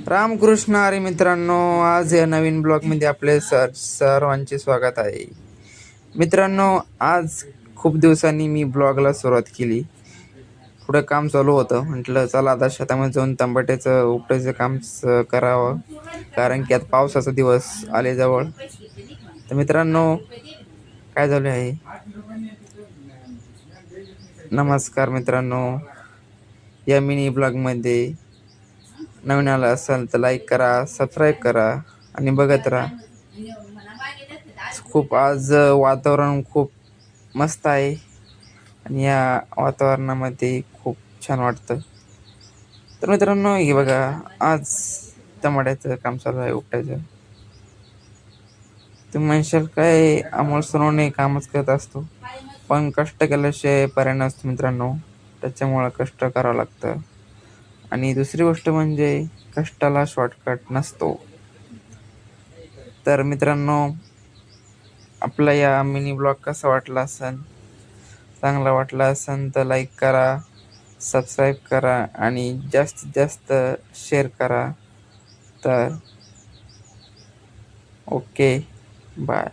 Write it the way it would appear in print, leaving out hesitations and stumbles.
रामकृष्ण हरी मित्रांनो, आज या नवीन ब्लॉगमध्ये आपले सर्वांचे स्वागत आहे. मित्रांनो, आज खूप दिवसांनी मी ब्लॉगला सुरुवात केली. थोडं काम चालू होतं, म्हटलं चला आता शेतामध्ये जाऊन टमाट्याचं उपटायचं काम करावं, कारण की आता पावसाचा दिवस आले जवळ. तर मित्रांनो, काय झाले आहे, नमस्कार मित्रांनो. या मिनी ब्लॉगमध्ये नवीन आला असाल तर लाईक करा, सबस्क्राईब करा आणि बघत राहा. खूप आज वातावरण खूप मस्त आहे आणि या वातावरणामध्ये खूप छान वाटतं. तर मित्रांनो, हे बघा, आज टमाट्याचं काम चालू आहे उपटायचं. तुम्ही म्हणशाल काय, अमोल सोनवणे कामच करत असतो, पण कष्ट केल्याशिवाय पर्याय नसतो मित्रांनो. त्याच्यामुळं कष्ट करावं लागतं. आणि दुसरी गोष्ट म्हणजे कष्टाला शॉर्टकट नसतो. तर मित्रांनो, आपला या मिनी ब्लॉग कसा वाटला असेल, चांगला वाटला असेल तर लाईक करा, सबस्क्राईब करा आणि जास्तीत जास्त शेअर करा. तर ओके, बाय.